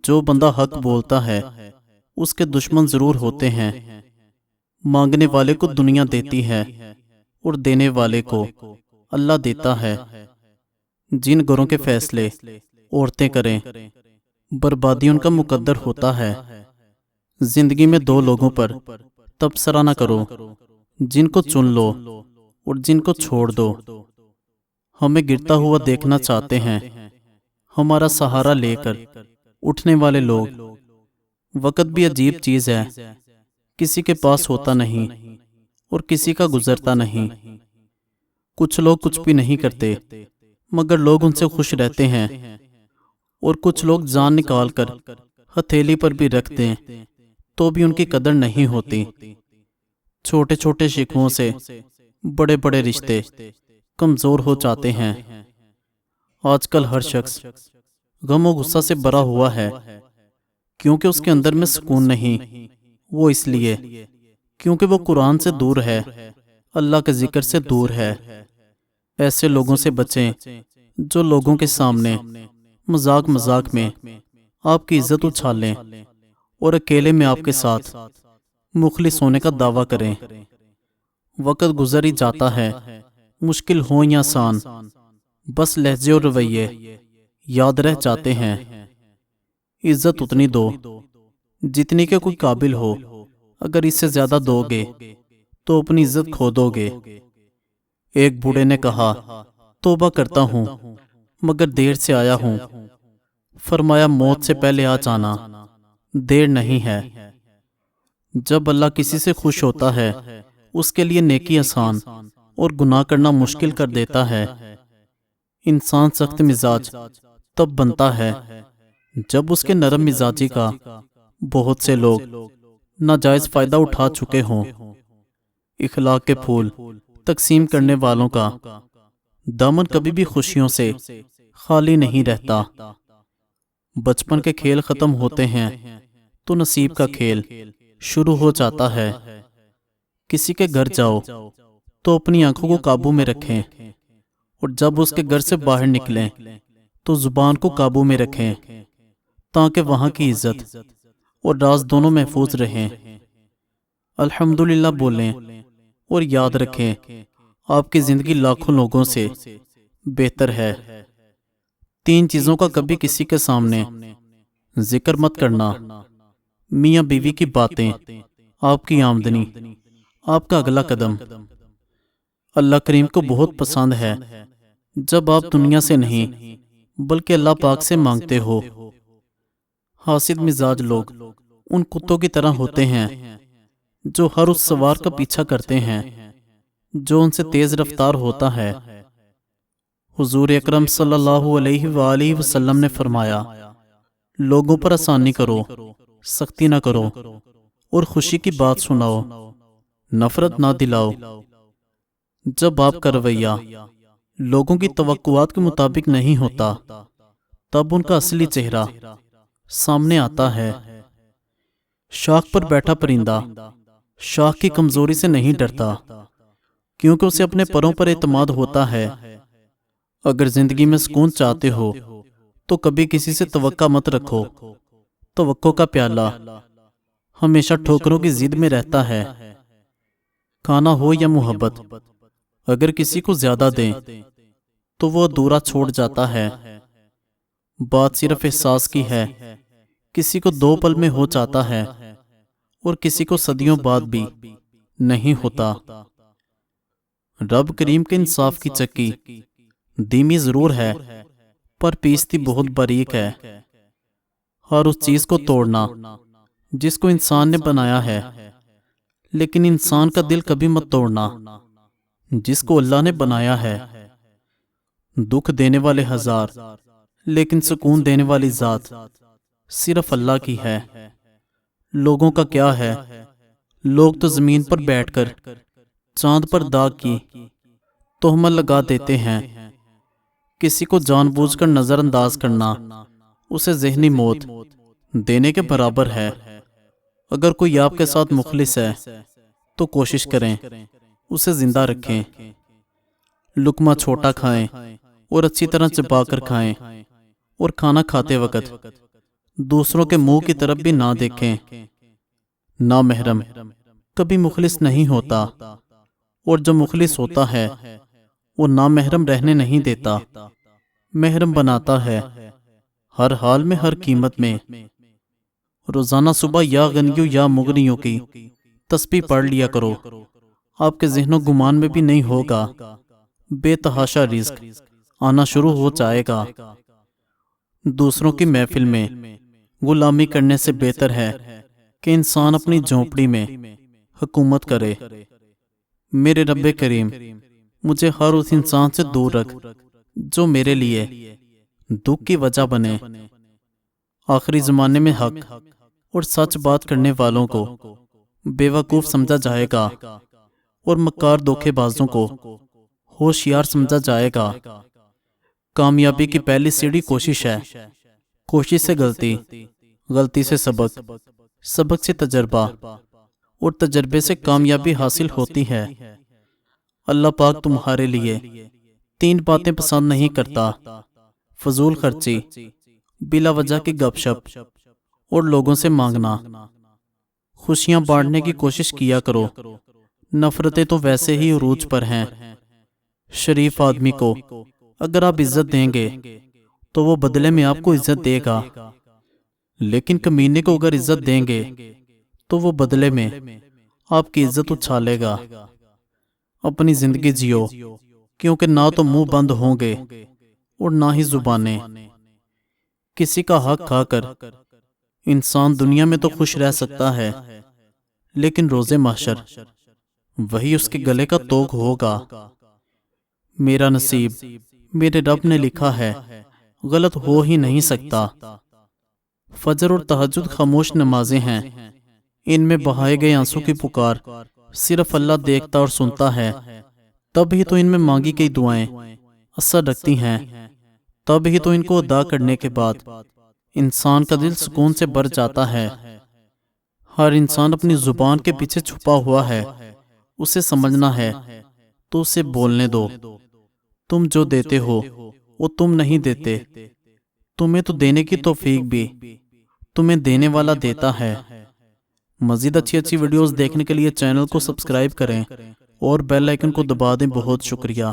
جو بندہ حق بولتا ہے اس کے دشمن ضرور ہوتے ہیں۔ مانگنے والے کو دنیا دیتی ہے اور دینے والے کو اللہ دیتا ہے۔ جن گھروں کے فیصلے عورتیں کریں بربادی ان کا مقدر ہوتا ہے۔ زندگی میں دو لوگوں پر تبصرہ نہ کرو، جن کو چن لو اور جن کو چھوڑ دو۔ ہمیں گرتا ہوا دیکھنا چاہتے ہیں، ہمارا سہارا لے کر اٹھنے والے لوگ۔ وقت بھی عجیب چیز ہے، کسی کے پاس ہوتا نہیں اور کسی کا گزرتا نہیں۔ کچھ لوگ کچھ بھی نہیں کرتے مگر لوگ ان سے خوش رہتے ہیں، اور کچھ لوگ جان نکال کر ہتھیلی پر بھی رکھ دیں تو بھی ان کی قدر نہیں ہوتی۔ چھوٹے چھوٹے شکووں سے بڑے بڑے رشتے کمزور ہو جاتے ہیں۔ آج کل ہر شخص غم و غصہ سے بھرا ہوا ہے، کیونکہ اس کے اندر میں سکون نہیں۔ وہ اس لیے کیونکہ وہ قرآن سے دور ہے، اللہ کے ذکر سے دور ہے۔ ایسے لوگوں سے بچیں جو لوگوں کے سامنے مذاق مذاق میں آپ کی عزت اچھالیں اور اکیلے میں آپ کے ساتھ مخلص ہونے کا دعویٰ کریں۔ وقت گزر ہی جاتا ہے، مشکل ہو یا آسان، بس لہجے اور رویے یاد رہ جاتے ہیں۔ عزت اتنی دو جتنی کہ کوئی قابل ہو، اگر اس سے زیادہ دو گے تو اپنی عزت کھو دو گے۔ ایک بوڑھے نے کہا، توبہ کرتا ہوں مگر دیر سے آیا ہوں۔ فرمایا، موت سے پہلے آ جانا دیر نہیں ہے۔ جب اللہ کسی سے خوش ہوتا ہے اس کے لیے نیکی آسان اور گناہ کرنا مشکل کر دیتا ہے۔ انسان سخت مزاج تب بنتا ہے جب اس کے نرم مزاجی کا بہت سے لوگ ناجائز فائدہ اٹھا چکے ہوں۔ اخلاق کے پھول تقسیم کرنے والوں کا دامن کبھی بھی خوشیوں سے خالی نہیں رہتا۔ بچپن کے کھیل ختم ہوتے ہیں تو نصیب کا کھیل شروع ہو جاتا ہے۔ کسی کے گھر جاؤ تو اپنی آنکھوں کو قابو میں رکھیں، اور جب اس کے گھر سے باہر نکلیں تو زبان کو قابو میں رکھیں، تاکہ وہاں کی عزت اور راز دونوں محفوظ رہیں۔ الحمدللہ بولیں اور یاد رکھیں آپ کی زندگی لاکھوں لوگوں سے بہتر ہے۔ تین چیزوں کا کبھی کسی کے سامنے ذکر مت کرنا: میاں بیوی کی باتیں، آپ کی آمدنی، آپ کا اگلا قدم۔ اللہ کریم کو بہت پسند ہے جب آپ دنیا سے نہیں بلکہ اللہ پاک سے مانگتے ہو۔ حاسد مزاج لوگ ان کتوں کی طرح ہوتے ہیں جو ہر اس سوار کا پیچھا کرتے ہیں جو ان سے تیز رفتار ہوتا ہے۔ حضور اکرم صلی اللہ علیہ وآلہ وسلم نے فرمایا، لوگوں پر آسانی کرو، سختی نہ کرو، اور خوشی کی بات سناؤ، نفرت نہ دلاؤ۔ جب آپ کا رویہ لوگوں کی توقعات کے مطابق نہیں ہوتا تب ان کا اصلی چہرہ سامنے آتا ہے۔ شاخ پر بیٹھا پرندہ شاخ کی کمزوری سے نہیں ڈرتا، کیونکہ اسے اپنے پروں پر اعتماد ہوتا ہے۔ اگر زندگی میں سکون چاہتے ہو تو کبھی کسی سے توقع مت رکھو۔ توقع کا پیالہ ہمیشہ ٹھوکروں کی زد میں رہتا ہے۔ کھانا ہو یا محبت، اگر کسی کو زیادہ دیں تو وہ ادھورا چھوڑ جاتا ہے۔ بات صرف احساس کی ہے، کسی کو 2 پل میں ہو جاتا ہے اور کسی کو صدیوں بعد بھی نہیں ہوتا۔ رب کریم کے انصاف کی چکی دھیمی ضرور ہے پر پیستی بہت باریک ہے۔ ہر اس چیز کو توڑنا جس کو انسان نے بنایا ہے، لیکن انسان کا دل کبھی مت توڑنا جس کو اللہ نے بنایا ہے۔ دکھ دینے والے ہزار لیکن سکون دینے والی ذات صرف اللہ کی ہے۔ لوگوں کا کیا ہے، لوگ تو زمین پر بیٹھ کر چاند پر داغ کی تہمت لگا دیتے ہیں۔ کسی کو جان بوجھ کر نظر انداز کرنا اسے ذہنی موت دینے کے برابر ہے۔ اگر کوئی آپ کے ساتھ مخلص ہے تو کوشش کریں اسے زندہ رکھیں۔ لقمہ چھوٹا کھائیں اور اچھی طرح چبا کر کھائیں، اور کھانا کھاتے وقت دوسروں کے منہ کی طرف بھی نہ دیکھیں۔ نامحرم کبھی مخلص نہیں ہوتا، اور جو مخلص ہوتا ہے وہ نامحرم رہنے نہیں دیتا، محرم بناتا ہے، ہر حال میں، ہر قیمت میں۔ روزانہ صبح یا غنیوں یا مغنیوں کی تسبیح پڑھ لیا کرو، آپ کے ذہن و گمان میں بھی نہیں ہوگا، بے تحاشا رزق آنا شروع ہو جائے گا۔ دوسروں کی محفل میں غلامی کرنے سے بہتر ہے کہ انسان اپنی جھونپڑی میں حکومت کرے۔ میرے رب کریم مجھے ہر اس انسان سے دور رکھ جو میرے لیے دکھ کی وجہ بنے۔ آخری زمانے میں حق اور سچ بات کرنے والوں کو بے وقوف سمجھا جائے گا، اور مکار دھوکے بازوں کو ہوشیار سمجھا جائے گا۔ کامیابی کی پہلی سیڑھی کوشش ہے، کوشش سے غلطی، غلطی سے سبق، سبق سے تجربہ، اور تجربے سے کامیابی حاصل ہوتی ہے۔ اللہ پاک تمہارے لیے 3 باتیں پسند نہیں کرتا: فضول خرچی، بلا وجہ کی گپ شپ، اور لوگوں سے مانگنا۔ خوشیاں بانٹنے کی کوشش کیا کرو، نفرتیں تو ویسے ہی عروج پر ہیں۔ شریف آدمی کو اگر آپ عزت دیں گے تو وہ بدلے میں آپ کو عزت دے گا، لیکن کمینے کو اگر عزت دیں گے تو وہ بدلے میں آپ کی عزت اچھالے گا۔ اپنی زندگی جیو، کیونکہ نہ تو منہ بند ہوں گے اور نہ ہی زبانیں۔ کسی کا حق کھا کر انسان دنیا میں تو خوش رہ سکتا ہے، لیکن روز محشر وہی اس کے گلے کا توگ ہوگا۔ میرا نصیب میرے رب نے لکھا ہے، غلط ہو ہی نہیں سکتا۔ فجر اور تہجد خاموش نمازیں ہیں، ان میں بہائے گئے آنسو کی پکار صرف اللہ دیکھتا اور سنتا ہے۔ تب ہی تو ان میں مانگی گئی دعائیں اثر رکھتی ہیں، تب ہی تو ان کو ادا کرنے کے بعد انسان کا دل سکون سے بھر جاتا ہے۔ ہر انسان اپنی زبان کے پیچھے چھپا ہوا ہے، اسے سمجھنا ہے تو اسے بولنے دو۔ تم جو دیتے ہو وہ تم نہیں دیتے، تمہیں تو دینے کی توفیق بھی تمہیں دینے والا دیتا ہے۔ مزید اچھی ویڈیوز دیکھنے کے لیے چینل کو سبسکرائب کریں اور بیل آئیکن کو دبا دیں۔ بہت شکریہ۔